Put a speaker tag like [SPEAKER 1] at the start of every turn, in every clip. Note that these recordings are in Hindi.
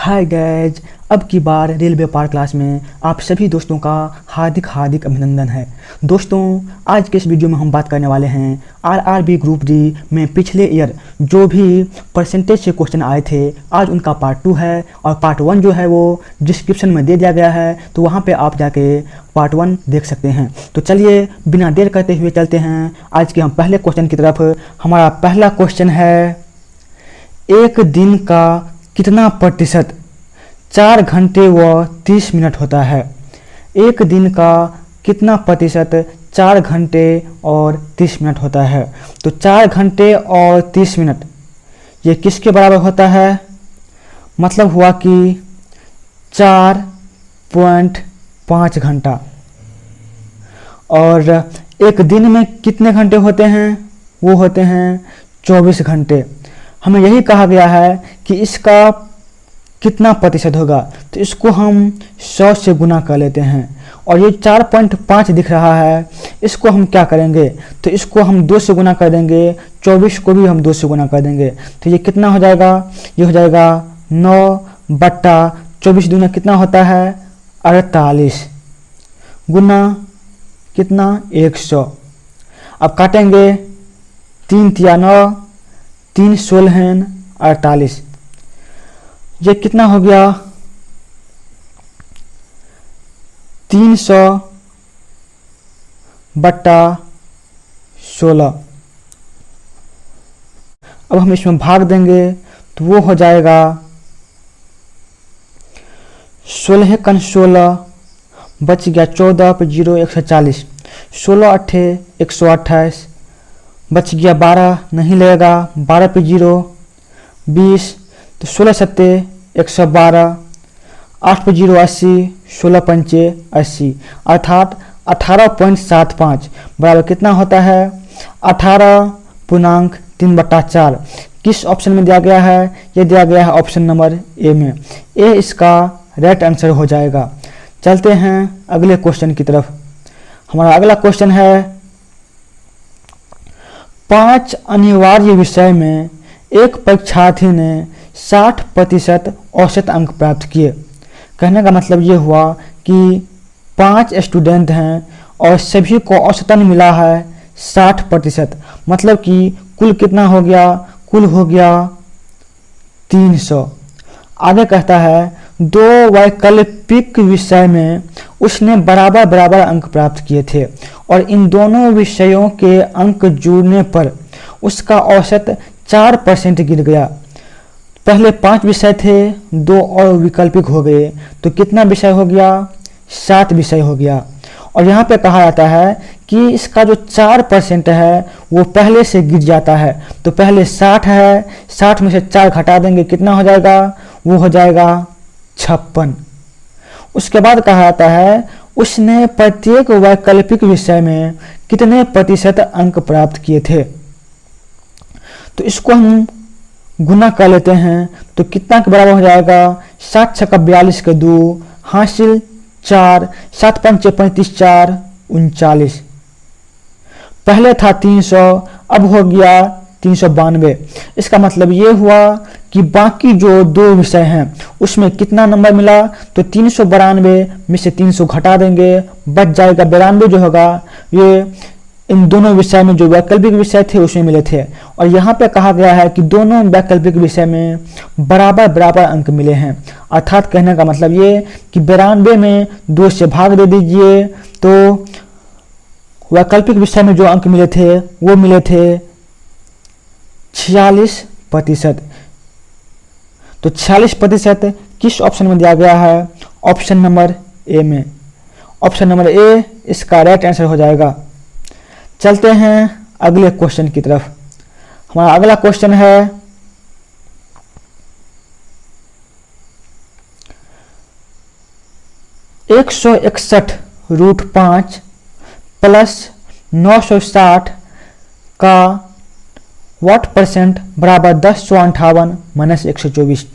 [SPEAKER 1] हाय गैज, अब की बार रेलवे पार क्लास में आप सभी दोस्तों का हार्दिक हार्दिक अभिनंदन है। दोस्तों, आज के इस वीडियो में हम बात करने वाले हैं आरआरबी ग्रुप डी में पिछले ईयर जो भी परसेंटेज से क्वेश्चन आए थे, आज उनका पार्ट 2 है और पार्ट 1 जो है वो डिस्क्रिप्शन में दे दिया गया है, तो वहाँ पे आप जाके पार्ट 1 देख सकते हैं। तो चलिए बिना देर करते हुए चलते हैं आज के हम पहले क्वेश्चन की तरफ। हमारा पहला क्वेश्चन है, एक दिन का कितना प्रतिशत 4 घंटे व 30 मिनट होता है। एक दिन का कितना प्रतिशत 4 घंटे और 30 मिनट होता है। तो 4 घंटे और 30 मिनट ये किसके बराबर होता है? मतलब हुआ कि 4.5 घंटा। और एक दिन में कितने घंटे होते हैं? वो होते हैं 24 घंटे। हमें यही कहा गया है कि इसका कितना प्रतिशत होगा, तो इसको हम 100 से गुना कर लेते हैं। और ये 4.5 दिख रहा है, इसको हम क्या करेंगे, तो इसको हम 2 से गुना कर देंगे, 24 को भी हम 2 से गुना कर देंगे। तो ये कितना हो जाएगा? ये हो जाएगा 9/24 दूना कितना होता है? 48 गुना कितना? 100। अब काटेंगे, 3 तिया 9, 3 16 48। ये कितना हो गया? 300/16। अब हम इसमें भाग देंगे तो वो हो जाएगा 16 × 16 बच गया 14 पे 0 140, 16 8 128 बच गया 12 नहीं लगेगा, 12 पे 0 20, तो 16 7 112, 8 पे 0 80, 16 5 80, अर्थात 18.75 बराबर कितना होता है? 18.3/4। किस ऑप्शन में दिया गया है? ये दिया गया है ऑप्शन नंबर ए में। ए इसका राइट आंसर हो जाएगा। चलते हैं अगले क्वेश्चन की तरफ। हमारा अगला क्वेश्चन है, 5 अनिवार्य विषय में एक परीक्षार्थी ने 60% औसत अंक प्राप्त किए। कहने का मतलब ये हुआ कि 5 स्टूडेंट हैं और सभी को औसतन मिला है 60%। मतलब कि कुल कितना हो गया? कुल हो गया 300। आगे कहता है, 2 वैकल्पिक विषय में उसने बराबर बराबर अंक प्राप्त किए थे और इन दोनों विषयों के अंक जुड़ने पर उसका औसत 4% गिर गया। पहले 5 विषय थे, 2 और वैकल्पिक हो गए, तो कितना विषय हो गया? 7 विषय हो गया। और यहाँ पे कहा जाता है कि इसका जो 4% है वो पहले से गिर जाता है। तो पहले 60 है, 60 में से 4 घटा देंगे, कितना हो जाएगा? वो हो जाएगा 56। उसके बाद कहा जाता है, उसने प्रत्येक वैकल्पिक विषय में कितने प्रतिशत अंक प्राप्त किए थे। तो इसको हम गुना कर लेते हैं, तो कितना के बराबर हो जाएगा? 7 6 42 के 2 हासिल 4, 7 5 35 4 39। पहले था 300, अब हो गया 392। इसका मतलब ये हुआ कि बाकी जो 2 विषय हैं उसमें कितना नंबर मिला, तो 392 में से 300 घटा देंगे, बच जाएगा 92 जो होगा। ये इन दोनों विषय में जो वैकल्पिक विषय थे उसमें मिले थे। और यहाँ पे कहा गया है कि दोनों वैकल्पिक विषय में बराबर बराबर अंक मिले हैं। अर्थात कहने का मतलब ये कि 92 में 2 से भाग दे दीजिए, तो वैकल्पिक विषय में जो अंक मिले थे वो मिले थे 46%। तो 46% किस ऑप्शन में दिया गया है? ऑप्शन नंबर ए में। ऑप्शन नंबर ए इसका राइट आंसर हो जाएगा। चलते हैं अगले क्वेश्चन की तरफ। हमारा अगला क्वेश्चन है, 161√5 प्लस 960 का वाट % बराबर 1058 - 124।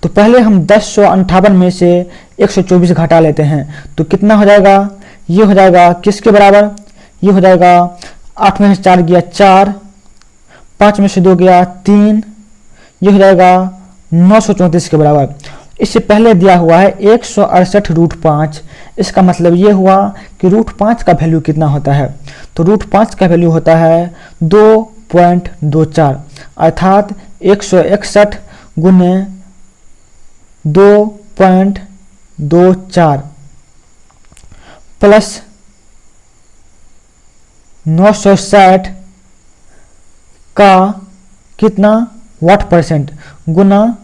[SPEAKER 1] तो पहले हम 1058 में से 124 घटा लेते हैं, तो कितना हो जाएगा? ये हो जाएगा किसके बराबर? ये हो जाएगा 8 में से 4 गया 4, 5 में से 2 गया 3, ये हो जाएगा 934 के बराबर। इससे पहले दिया हुआ है 168√5। इसका मतलब ये हुआ कि √5 का वैल्यू कितना होता है, तो √5 का वैल्यू होता है 2.24, अर्थात 161 गुने 2.24 प्लस 960 का कितना वाट परसेंट गुना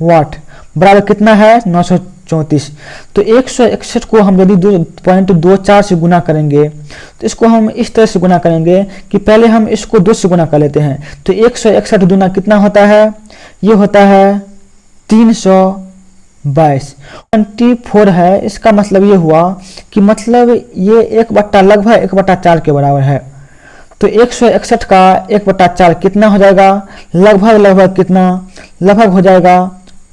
[SPEAKER 1] वाट बराबर कितना है 934। तो 161 को हम यदि 2.24 से गुना करेंगे तो इसको हम इस तरह से गुना करेंगे कि पहले हम इसको 2 से गुना कर लेते हैं। तो 161 गुना कितना होता है, ये होता है 322। 24 है, इसका मतलब ये हुआ कि मतलब ये 1/, लगभग 1/4 के बराबर है। तो 161 का 1/4 कितना हो जाएगा, लगभग कितना, लगभग हो जाएगा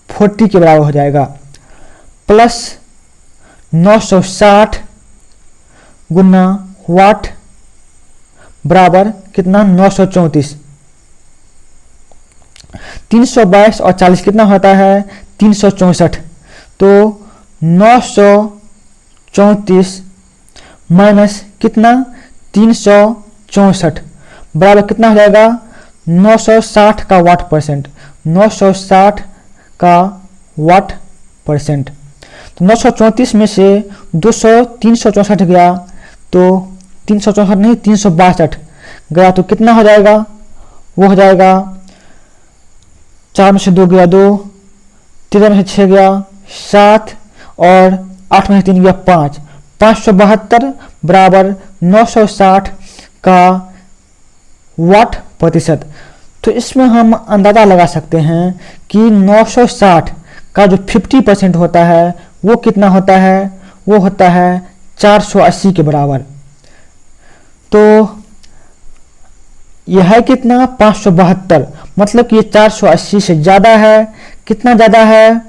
[SPEAKER 1] 40 के बराबर हो जाएगा, प्लस 960 गुना वाट बराबर कितना 934। 322 और 40 कितना होता है 364। तो 934 माइनस कितना 364 बराबर कितना हो जाएगा 960 का वाट परसेंट, 960 का वाट परसेंट। तो 934 में से 364 गया तो 364 नहीं 362 गया तो कितना हो जाएगा, वो हो जाएगा 4 में से 2 गया 2, 13 में से 6 गया 7 और 8 में से 3 गया 5, 572 बराबर 960 का वाट प्रतिशत। तो इसमें हम अंदाज़ा लगा सकते हैं कि 960 का जो 50% होता है वो कितना होता है, वो होता है 480 के बराबर। तो यह है कितना 572, मतलब कि ये 480 से ज़्यादा है। कितना ज़्यादा है,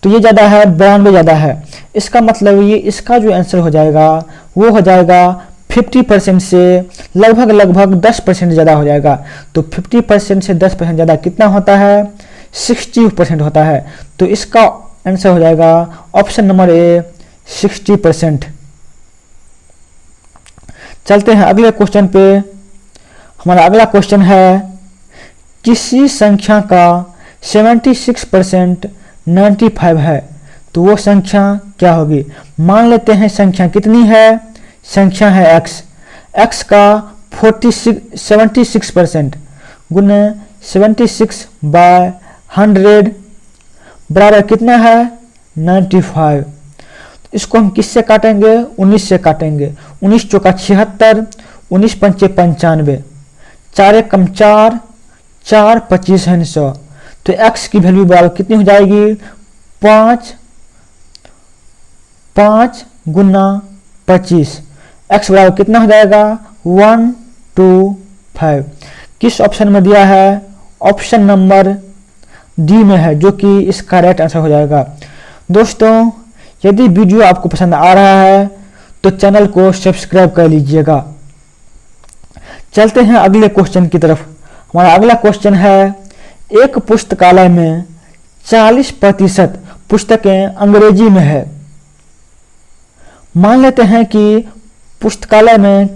[SPEAKER 1] तो ये ज़्यादा है 92 ज़्यादा है। इसका मतलब ये इसका जो आंसर हो जाएगा वो हो जाएगा 50% से लगभग 10% ज़्यादा हो जाएगा। तो 50% से 10% ज़्यादा कितना होता है 60% होता है। तो इसका आंसर हो जाएगा ऑप्शन नंबर ए 60%। चलते हैं अगले क्वेश्चन पे। हमारा अगला क्वेश्चन है किसी संख्या का 76% 95 है तो वो संख्या क्या होगी। मान लेते हैं संख्या कितनी है, संख्या है x, x का 76% गुने 76/100 बराबर कितना है 95। इसको हम किससे काटेंगे, 19 से काटेंगे। 19 चौका 76, 19 पंचे 95, 4 एकम 4, 4 25 है 100। तो x की वैल्यू बराबर कितनी हो जाएगी 5 गुना 25। x बराबर कितना हो जाएगा 125। किस ऑप्शन में दिया है, ऑप्शन नंबर डी में है, जो कि इसका राइट आंसर हो जाएगा। दोस्तों यदि वीडियो आपको पसंद आ रहा है तो चैनल को सब्सक्राइब कर लीजिएगा। चलते हैं अगले क्वेश्चन की तरफ। हमारा अगला क्वेश्चन है एक पुस्तकालय में 40% पुस्तकें अंग्रेजी में है। मान लेते हैं कि पुस्तकालय में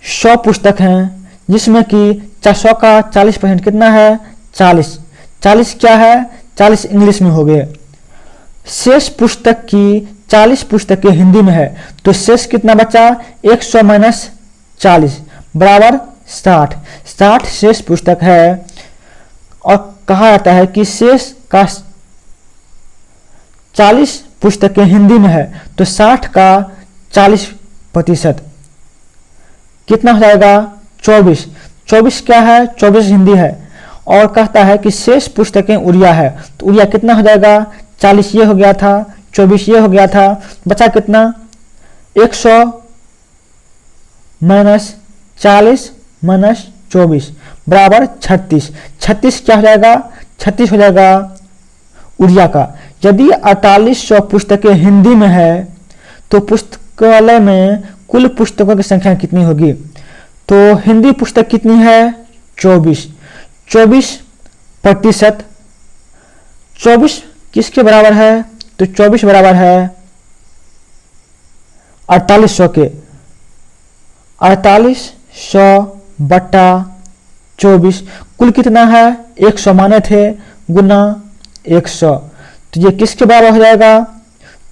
[SPEAKER 1] 100 पुस्तक हैं जिसमें कि 100 का 40% कितना है 40। 40 क्या है 40 इंग्लिश में हो गए। शेष पुस्तक की 40 पुस्तकें हिंदी में है तो शेष कितना बचा 100 माइनस 40 बराबर 60। 60 शेष पुस्तक है और कहा जाता है कि शेष का 40 पुस्तकें हिंदी में है तो 60 का 40% कितना हो जाएगा 24। 24 क्या है 24 हिंदी है और कहता है कि शेष पुस्तकें उड़िया है तो उड़िया कितना हो जाएगा 40 ये हो गया था 24 ये हो गया था, बचा कितना 100 माइनस 40 माइनस 24 बराबर 36। 36 क्या हो जाएगा 36 हो जाएगा उड़िया का। यदि 4800 पुस्तकें हिंदी में है तो पुस्तकालय में कुल पुस्तकों की संख्या कितनी होगी। तो हिंदी पुस्तक कितनी है 24 24% 24 किसके बराबर है? तो 24 बराबर है 4800 के। 4800 बटा 24 कुल कितना है? 100 माने थे, गुना 100। तो ये किसके बराबर हो जाएगा?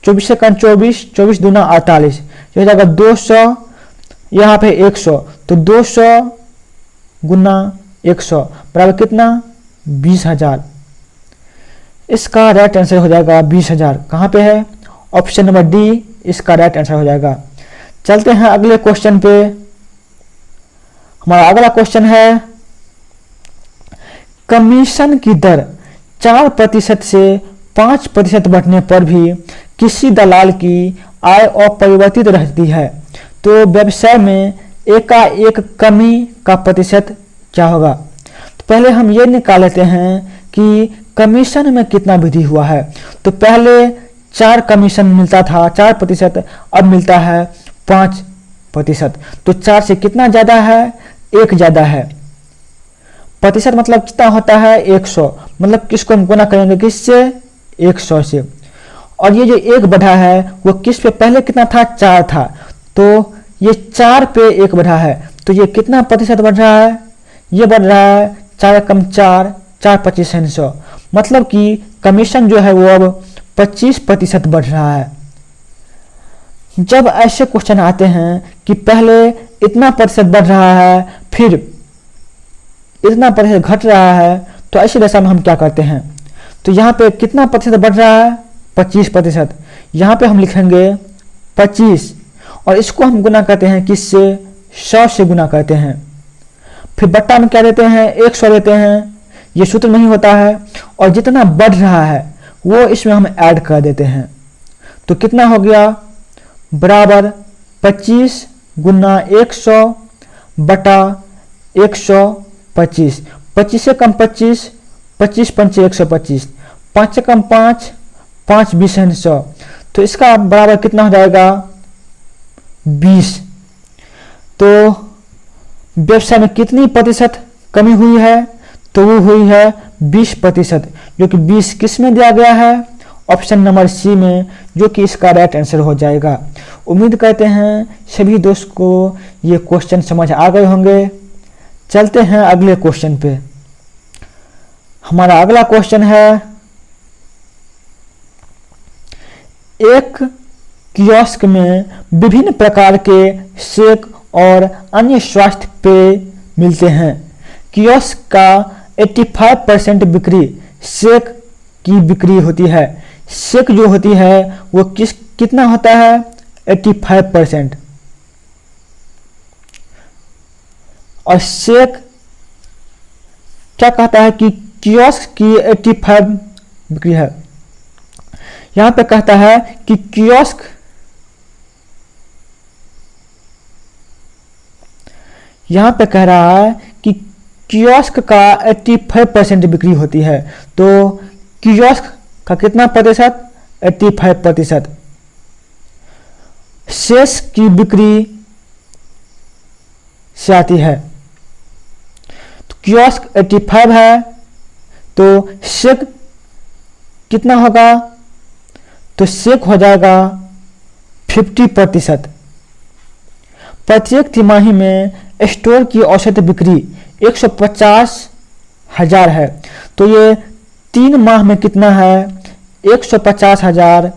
[SPEAKER 1] 24 से 24, 24 दूना 48, ये हो जाएगा 200, यहाँ पे 100, तो 200 गुना 100 बराबर कितना? 20,000। इसका राइट आंसर हो जाएगा 20,000। कहाँ पे है? ऑप्शन नंबर डी इसका राइट आंसर हो जाएगा। चलते हैं अगले क्वेश्चन पे। हमारा अगला क्वेश्चन है, कमीशन की दर 4% से 5% बढ़ने पर भी किसी दलाल की आय अपरिवर्तित रहती है, तो व्यवसाय में एकाएक कमी का प्रतिशत क्या होगा? तो पहले हम ये निकाल लेते हैं कि कमीशन में कितना वृद्धि हुआ है। तो पहले 4 कमीशन मिलता था 4%, अब मिलता है 5%। तो 4 से कितना ज़्यादा है? 1 ज़्यादा है। प्रतिशत मतलब कितना होता है? 100, मतलब किसको हम गुना करेंगे? किससे? 100 से। और ये जो 1 बढ़ा है वो किस पे? पहले कितना था? 4 था, तो ये 4 पे 1 बढ़ा है, तो ये कितना प्रतिशत बढ़ रहा है? ये बढ़ रहा है 4 कम 4, 4 25 100, मतलब कि कमीशन जो है वो अब 25% बढ़ रहा है। जब ऐसे क्वेश्चन आते हैं कि पहले इतना प्रतिशत बढ़ रहा है फिर इतना प्रतिशत घट रहा है, तो ऐसी दशा में हम क्या करते हैं? तो यहाँ पे कितना प्रतिशत बढ़ रहा है? 25%। यहाँ पे हम लिखेंगे 25 और इसको हम गुना करते हैं किससे? 100 से गुना करते हैं। फिर बट्टा में क्या देते हैं? 100 देते हैं। ये सूत्र नहीं होता है, और जितना बढ़ रहा है वो इसमें हम ऐड कर देते हैं। तो कितना हो गया? बराबर 25 गुना 100 बटा 125। 25 से कम 25, 25 पंचे 125, 5 से कम 5, 5 20 100, तो इसका बराबर कितना हो जाएगा? 20। तो व्यवसाय में कितनी प्रतिशत कमी हुई है? तो वो हुई है 20%, जो कि 20 किस में दिया गया है? ऑप्शन नंबर सी में, जो कि इसका राइट आंसर हो जाएगा। उम्मीद करते हैं सभी दोस्त को ये क्वेश्चन समझ आ गए होंगे। चलते हैं अगले क्वेश्चन पे। हमारा अगला क्वेश्चन है, एक कियोस्क में विभिन्न प्रकार के शेक और अन्य स्वास्थ्य पेय मिलते हैं। कियोस्क का 85% बिक्री शेक की बिक्री होती है। शेक जो होती है वो कितना होता है? 85%। और शेक क्या कहता है कि कियोस्क की 85 बिक्री है। यहां पे कहता है कि कियोस्क यहां पे कह रहा है कि कियोस्क का 85% बिक्री होती है। तो कियोस्क का कितना प्रतिशत? 85%। शेष की बिक्री से आती है। तो कियोस्क 85 है, तो शेक कितना होगा? तो शेक हो जाएगा 50%। प्रत्येक तिमाही में स्टोर की औसत बिक्री 150,000 है, तो ये 3 माह में कितना है? 150,000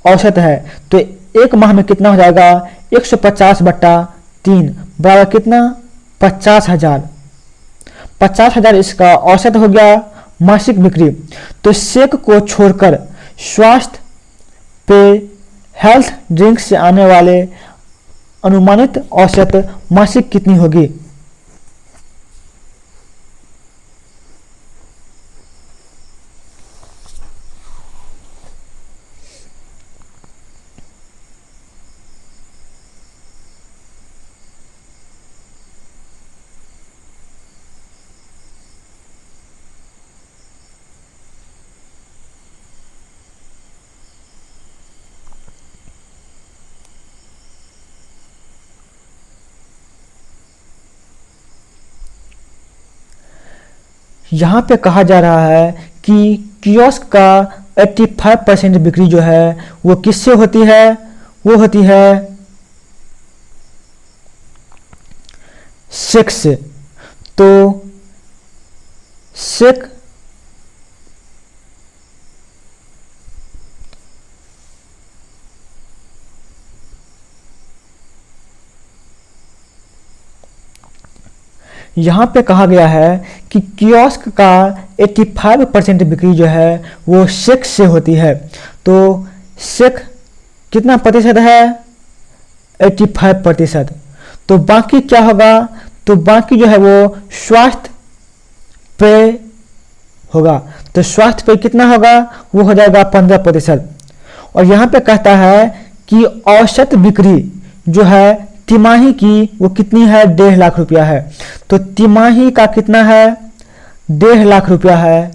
[SPEAKER 1] औसत है, तो 1 माह में कितना हो जाएगा? 150 बटा 3 बराबर कितना? 50,000। 50,000 इसका औसत हो गया मासिक बिक्री। तो शेक को छोड़कर स्वास्थ्य पे हेल्थ ड्रिंक से आने वाले अनुमानित औसत मासिक कितनी होगी? यहाँ पे कहा जा रहा है कि कियोस्क का 85% बिक्री जो है वो किससे होती है? वो होती है सेक से। तो सेक यहाँ पे कहा गया है कि कियोस्क का 85% बिक्री जो है वो सेक से होती है। तो सेक कितना प्रतिशत है? 85%। तो बाकी क्या होगा? तो बाकी जो है वो स्वास्थ्य पे होगा। तो स्वास्थ्य पे कितना होगा? वो हो जाएगा 15%। और यहाँ पे कहता है कि औसत बिक्री जो है तिमाही की वो कितनी है? 1.5 लाख रुपया है। तो तिमाही का कितना है? 1.5 लाख रुपया है।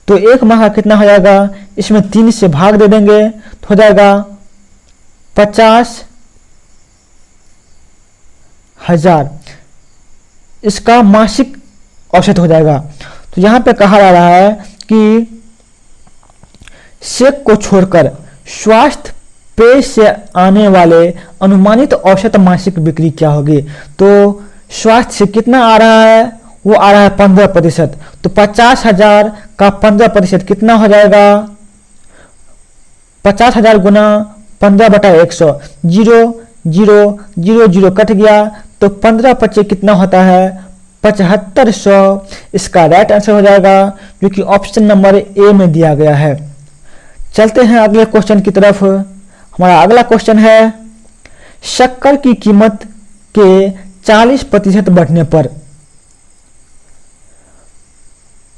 [SPEAKER 1] तो एक माह का कितना हो जाएगा? इसमें 3 से भाग दे देंगे तो हो जाएगा 50,000। इसका मासिक औसत हो जाएगा। तो यहाँ पे कहा जा रहा है कि सेक को छोड़कर स्वास्थ्य पे से आने वाले अनुमानित औसत मासिक बिक्री क्या होगी? तो स्वास्थ्य से कितना आ रहा है? वो आ रहा है 15%। तो 50,000 का 15% कितना हो जाएगा? 50,000 गुना 15/100, 0 0 0 0 कट गया। तो 15/5 कितना होता है? 7500। इसका राइट आंसर हो जाएगा जो कि ऑप्शन नंबर ए में दिया गया है। चलते हैं अगले क्वेश्चन की तरफ। हमारा अगला क्वेश्चन है, शक्कर की कीमत के 40% बढ़ने पर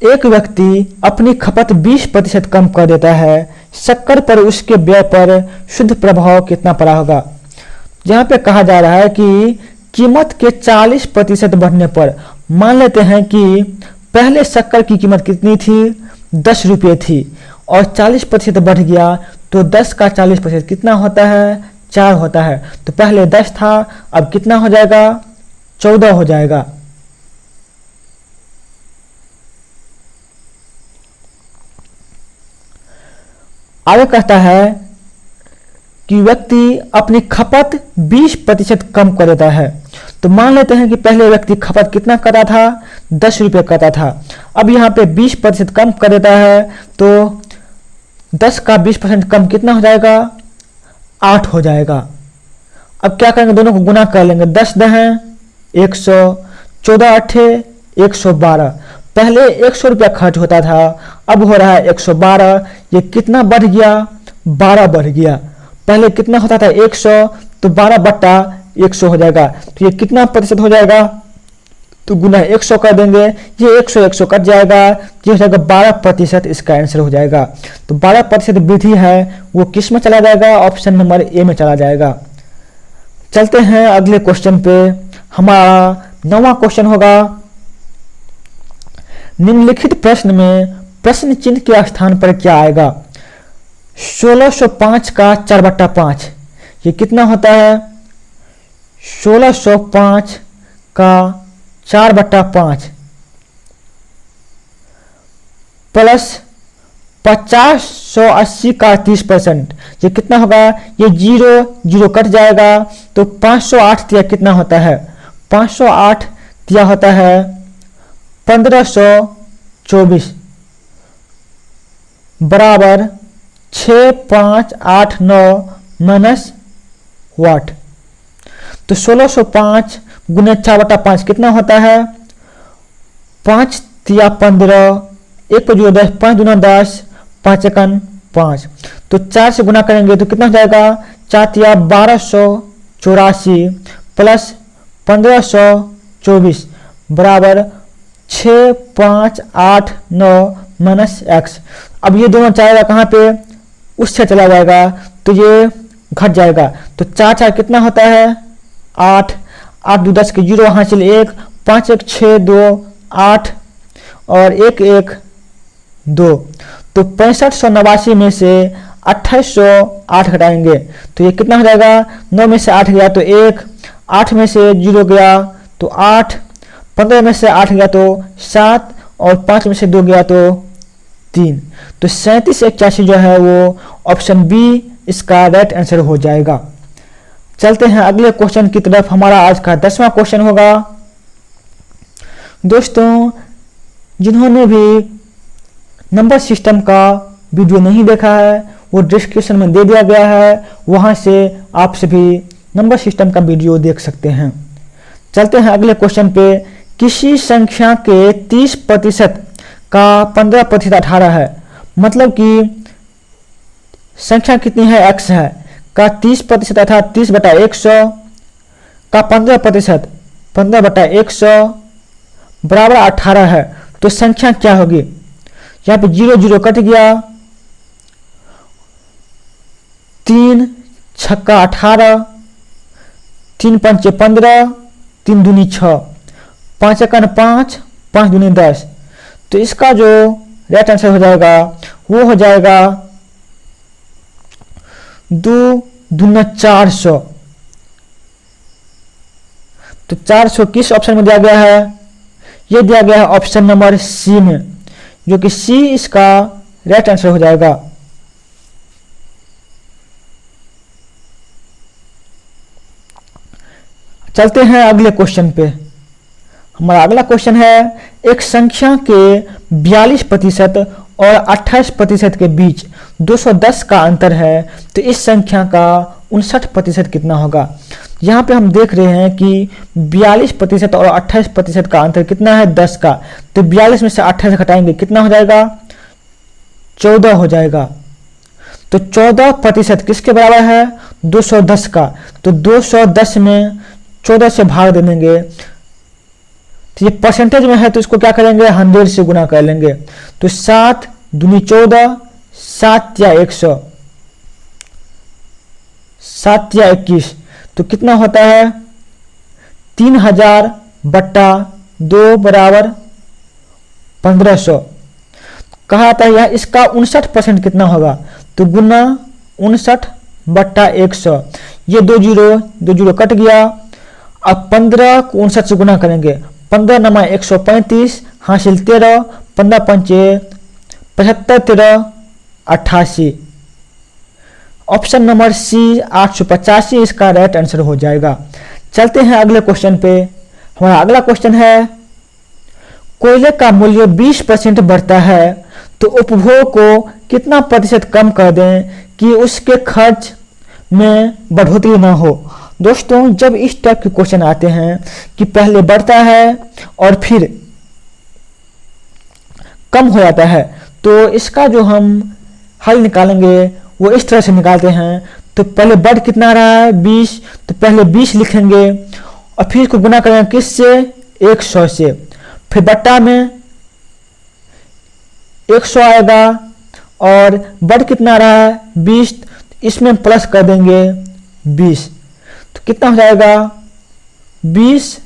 [SPEAKER 1] एक व्यक्ति अपनी खपत 20% कम कर देता है। शक्कर पर उसके व्यय पर शुद्ध प्रभाव कितना पड़ा होगा? यहाँ पे कहा जा रहा है कि कीमत के 40% बढ़ने पर, मान लेते हैं कि पहले शक्कर की कीमत कितनी थी? 10 रुपये थी और 40% बढ़ गया। तो 10 का 40% कितना होता है? 4 होता है। तो पहले 10 था, अब कितना हो जाएगा? 14 हो जाएगा। आगे कहता है कि व्यक्ति अपनी खपत 20% कम कर देता है। तो मान लेते हैं कि पहले व्यक्ति खपत कितना करता था? 10 रुपये करता था। अब यहाँ पे 20% कम कर देता है। तो 10 का 20% कम कितना हो जाएगा? 8 हो जाएगा। अब क्या करेंगे? दोनों को गुना कर लेंगे। 10 दहें 100, 14 अट्ठे 112। पहले 100 रुपया खर्च होता था, अब हो रहा है 112। ये कितना बढ़ गया? 12 बढ़ गया। पहले कितना होता था? 100, तो 12/100 हो जाएगा। तो ये कितना प्रतिशत हो जाएगा? तो गुना 100 कर देंगे, ये 100 कट जाएगा, ये हो जाएगा 12%। इसका आंसर हो जाएगा। तो 12% वृद्धि है वो किस में चला जाएगा? ऑप्शन नंबर ए में चला जाएगा। चलते हैं अगले क्वेश्चन पे। हमारा 9वां क्वेश्चन होगा, निम्नलिखित प्रश्न में प्रश्न चिन्ह के स्थान पर क्या आएगा? 1605 का 4/5 ये कितना होता है? 1605 का 4/5 प्लस 50/180 का 30%, ये कितना होगा? ये 0 0 कट जाएगा। तो 508 तिया कितना होता है? 508 तिया होता है 1524 बराबर 6589 माइनस वाट। तो 1605 गुने 4/5 कितना होता है? 5 तिया 15, 1 पर 10, 5 दूना 10, 5 एकन 5। तो 4 से गुना करेंगे तो कितना हो जाएगा? 4 तिया 1284 प्लस 1524 बराबर 6589 माइनस एक्स। अब ये दोनों जाएगा कहाँ पे? उससे चला जाएगा तो ये घट जाएगा। तो 4 4 कितना होता है? 8, 8 2 10 के 0 हासिल 1, 5 1 6 2 8 और 1 1 2। तो 6589 में से 2808 घटाएंगे तो ये कितना हो जाएगा? 9 में से 8 गया तो 1, 8 में से 0 गया तो 8, 15 में से 8 गया तो 7 और 5 में से 2 गया तो 3। तो 3781 जो है वो ऑप्शन बी इसका राइट आंसर हो जाएगा। चलते हैं अगले क्वेश्चन की तरफ। हमारा आज का 10वां क्वेश्चन होगा। दोस्तों, जिन्होंने भी नंबर सिस्टम का वीडियो नहीं देखा है वो डिस्क्रिप्शन में दे दिया गया है, वहां से आप सभी नंबर सिस्टम का वीडियो देख सकते हैं। चलते हैं अगले क्वेश्चन पे। किसी संख्या के 30% का 15% 18 है, मतलब कि संख्या कितनी है x है का 30% अर्थात 30/100 का 15% 15/100 बराबर 18 है। तो संख्या क्या होगी? यहाँ पे 0 0 कट गया, 3 छक्का 18, 3 पंचे 15, 3 दूनी 6, 5 एकन 5, 5 दूनी 10। तो इसका जो राइट आंसर हो जाएगा वो हो जाएगा 2 दूना 400। तो 400 किस ऑप्शन में दिया गया है? ये दिया गया है ऑप्शन नंबर सी में, जो कि सी इसका राइट आंसर हो जाएगा। चलते हैं अगले क्वेश्चन पे। हमारा अगला क्वेश्चन है, एक संख्या के 42% और 28% के बीच 210 का अंतर है, तो इस संख्या का 59% कितना होगा? यहाँ पे हम देख रहे हैं कि 42% और 28% का अंतर कितना है? 10 का। तो 42 में से 28 घटाएंगे, कितना हो जाएगा? 14 हो जाएगा। तो 14% किसके बराबर है? 210 का। तो 210 में 14 से भाग दे देंगे, तो ये परसेंटेज में है तो इसको क्या करेंगे? 100 से गुना कर लेंगे। तो 7 दूनी 14, 7 या 100, 7 या 21, तो कितना होता है? 3000/2 बराबर 1500। कहा था यह इसका 59% कितना होगा? तो गुना 59/100। ये 2 0 कट गया। अब 15 को 59 से गुना करेंगे, 15 नमा 135 हासिल 13, 15 पंचे 75, 13 88। ऑप्शन नंबर सी 885 इसका राइट आंसर हो जाएगा। चलते हैं अगले क्वेश्चन पे। हमारा अगला क्वेश्चन है, कोयले का मूल्य 20% बढ़ता है तो उपभोग को कितना प्रतिशत कम कर दें कि उसके खर्च में बढ़ोतरी ना हो? दोस्तों, जब इस टाइप के क्वेश्चन आते हैं कि पहले बढ़ता है और फिर कम हो जाता है, तो इसका जो हम हल निकालेंगे वो इस तरह से निकालते हैं। तो पहले बढ़ कितना रहा है? 20, तो पहले 20 लिखेंगे और फिर इसको गुना करेंगे किससे? 100 से। फिर बट्टा में 100 आएगा और बढ़ कितना रहा है? 20, इसमें प्लस कर देंगे 20, तो कितना हो जाएगा? 20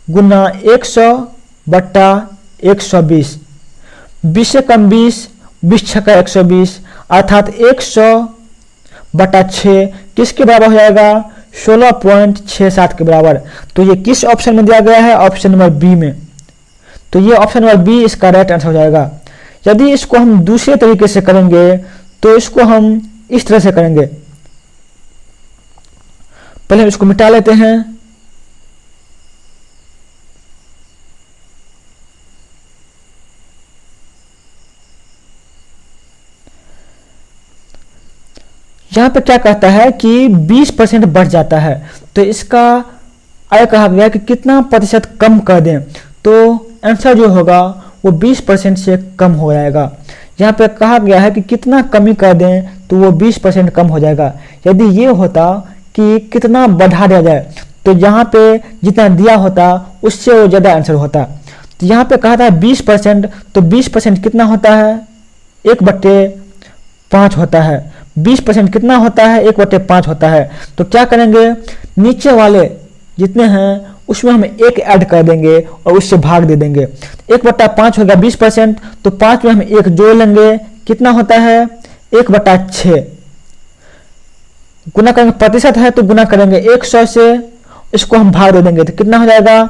[SPEAKER 1] गुना 100/120। 20 से कम 20, 20 छक्का 120, अर्थात 100/6 किसके बराबर हो जाएगा? 16.67 के बराबर। तो ये किस ऑप्शन में दिया गया है? ऑप्शन नंबर बी में। तो ये ऑप्शन नंबर बी इसका राइट आंसर हो जाएगा। यदि इसको हम दूसरे तरीके से करेंगे तो इसको हम इस तरह से करेंगे। पहले हम इसको मिटा लेते हैं। यहां पे क्या कहता है कि 20% बढ़ जाता है, तो इसका आगे कहा गया कि कितना प्रतिशत कम कर दें, तो आंसर जो होगा वो 20% से कम हो जाएगा। यहाँ पे कहा गया है कि कितना कमी कर दें तो वो 20% कम हो जाएगा। यदि ये होता कि कितना बढ़ा दिया जाए, तो यहाँ पे जितना दिया होता उससे वो ज़्यादा आंसर होता। तो यहाँ पे कहा था 20%, तो 20% कितना होता है? 1/5 होता है। 20% कितना होता है? 1/5 होता है। तो क्या करेंगे? नीचे वाले जितने हैं उसमें हम 1 ऐड कर देंगे और उससे भाग दे देंगे। 1/5 हो गया 20%, तो 5 में हम 1 जोड़ लेंगे, कितना होता है? 1/6। गुना करेंगे, प्रतिशत है तो गुना करेंगे 100 से, इसको हम भाग दे देंगे तो कितना हो जाएगा?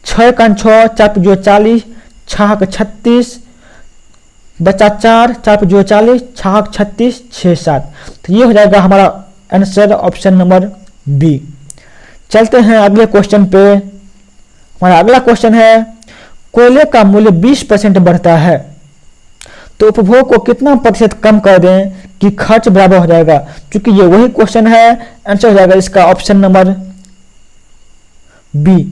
[SPEAKER 1] 6 का 6, 4 जो 40, 6 का 36, बचा 4, 4 पे जो 40, 6 36, 6 7। तो ये हो जाएगा हमारा आंसर ऑप्शन नंबर बी। चलते हैं अगले क्वेश्चन पे। हमारा अगला क्वेश्चन है कोयले का मूल्य 20% बढ़ता है तो उपभोग को कितना प्रतिशत कम कर दें कि खर्च बराबर हो जाएगा। क्योंकि ये वही क्वेश्चन है, आंसर हो जाएगा इसका ऑप्शन नंबर बी।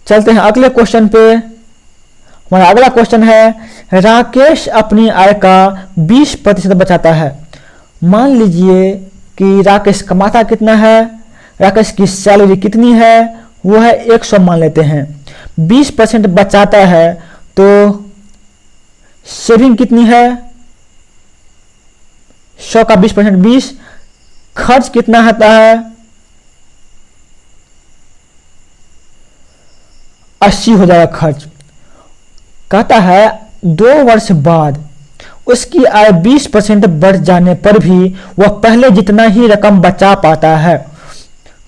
[SPEAKER 1] चलते हैं अगले क्वेश्चन पे। हमारा अगला क्वेश्चन है राकेश अपनी आय का 20% बचाता है। मान लीजिए कि राकेश कमाता कितना है, राकेश की सैलरी कितनी है, वो है 100 मान लेते हैं। 20% बचाता है तो सेविंग कितनी है, 100 का 20% 20। खर्च कितना होता है, 80 हो जाएगा खर्च। कहता है 2 वर्ष बाद उसकी आय 20% बढ़ जाने पर भी वह पहले जितना ही रकम बचा पाता है।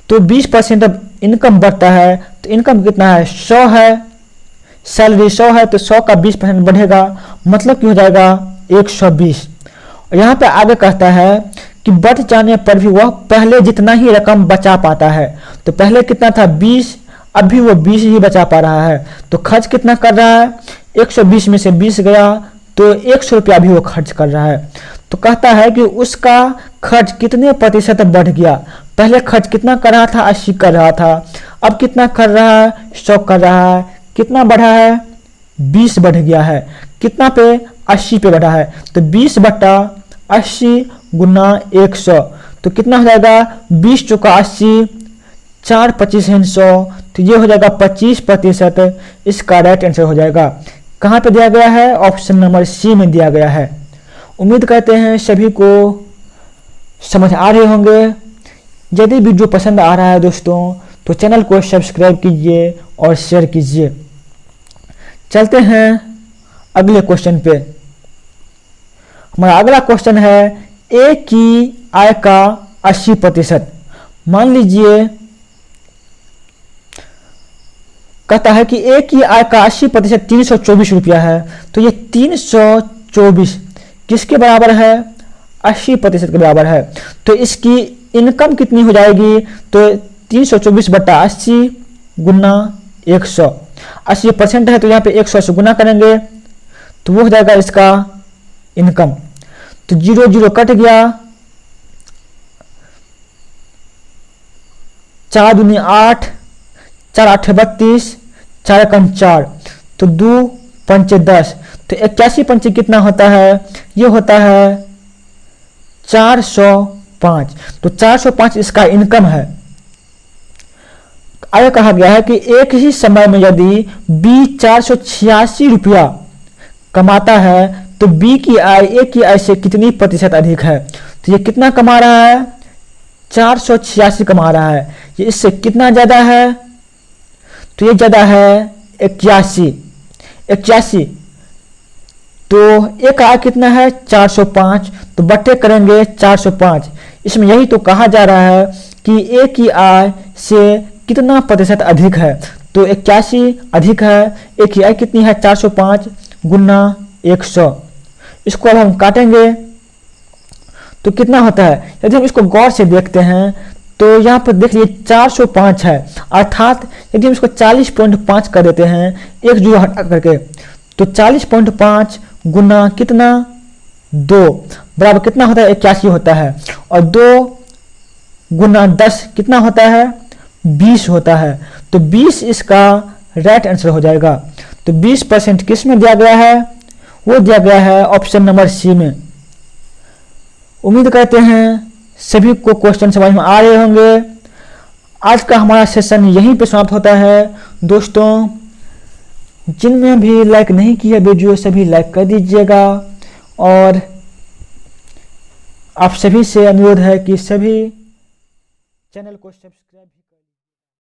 [SPEAKER 1] तो 20% इनकम बढ़ता है तो इनकम कितना है, 100 है, सैलरी 100 है तो 100 का 20% बढ़ेगा, मतलब कि हो जाएगा 120। और यहाँ पे आगे कहता है कि बढ़ जाने पर भी वह पहले जितना ही रकम बचा पाता है। तो पहले कितना था 20, अभी वो 20 ही बचा पा रहा है। तो खर्च कितना कर रहा है, 120 में से 20 गया तो 100 रुपया भी वो खर्च कर रहा है। तो कहता है कि उसका खर्च कितने प्रतिशत बढ़ गया। पहले खर्च कितना कर रहा था, 80 कर रहा था, अब कितना कर रहा है, 100 कर रहा है। कितना बढ़ा है, 20 बढ़ गया है। कितना पे, 80 पे बढ़ा है। तो 20 बटा 80 गुना 100 तो कितना हो जाएगा, 20 चौका 80, 4 25 100। तो ये हो जाएगा 25%। इसका राइट आंसर हो जाएगा। कहाँ पे दिया गया है, ऑप्शन नंबर सी में दिया गया है। उम्मीद करते हैं सभी को समझ आ रहे होंगे। यदि वीडियो पसंद आ रहा है दोस्तों तो चैनल को सब्सक्राइब कीजिए और शेयर कीजिए। चलते हैं अगले क्वेश्चन पे। हमारा अगला क्वेश्चन है ए की आय का 80%। मान लीजिए कहता है कि ए की आय का 80% 324 रुपया है। तो ये 324 किसके बराबर है, 80% के बराबर है। तो इसकी इनकम कितनी हो जाएगी, तो 324 बटा 80 गुना 100। 80% है तो यहाँ पे 100 से गुना करेंगे तो वो हो जाएगा इसका इनकम। तो 0 0 कट गया, 4 दूनी 8, 4 8 32, 4 एकम 4, तो 2 पंचे 10। तो 81 पंचे कितना होता है, ये होता है 405। तो 405 इसका इनकम है। आगे कहा गया है कि एक ही समय में यदि बी 486 रुपया कमाता है तो बी की आय ए की आय से कितनी प्रतिशत अधिक है। तो ये कितना कमा रहा है, 486 कमा रहा है। ये इससे कितना ज्यादा है, तो ये ज्यादा है 81। तो ए का आय कितना है, 405। तो बट्टे करेंगे 405। इसमें यही तो कहा जा रहा है कि ए की आय से कितना प्रतिशत अधिक है। तो 81 अधिक है, ए की आय कितनी है, 405 गुना 100। इसको अब हम काटेंगे तो कितना होता है। यदि हम इसको गौर से देखते हैं तो यहाँ पर देख लीजिए 405 है, अर्थात यदि हम इसको 40.5 कर देते हैं, एक जीरो हटा करके, तो 40.5 गुना कितना 2 बराबर कितना होता है, 81 होता है। और 2 गुना 10 कितना होता है, 20 होता है। तो 20 इसका राइट आंसर हो जाएगा। तो 20% किस में दिया गया है, वो दिया गया है ऑप्शन नंबर सी में। उम्मीद करते हैं सभी को क्वेश्चन समझ में आ रहे होंगे। आज का हमारा सेशन यहीं पे समाप्त होता है। दोस्तों जिनमें भी लाइक नहीं किया वीडियो सभी लाइक कर दीजिएगा। और आप सभी से अनुरोध है कि सभी चैनल को सब्सक्राइब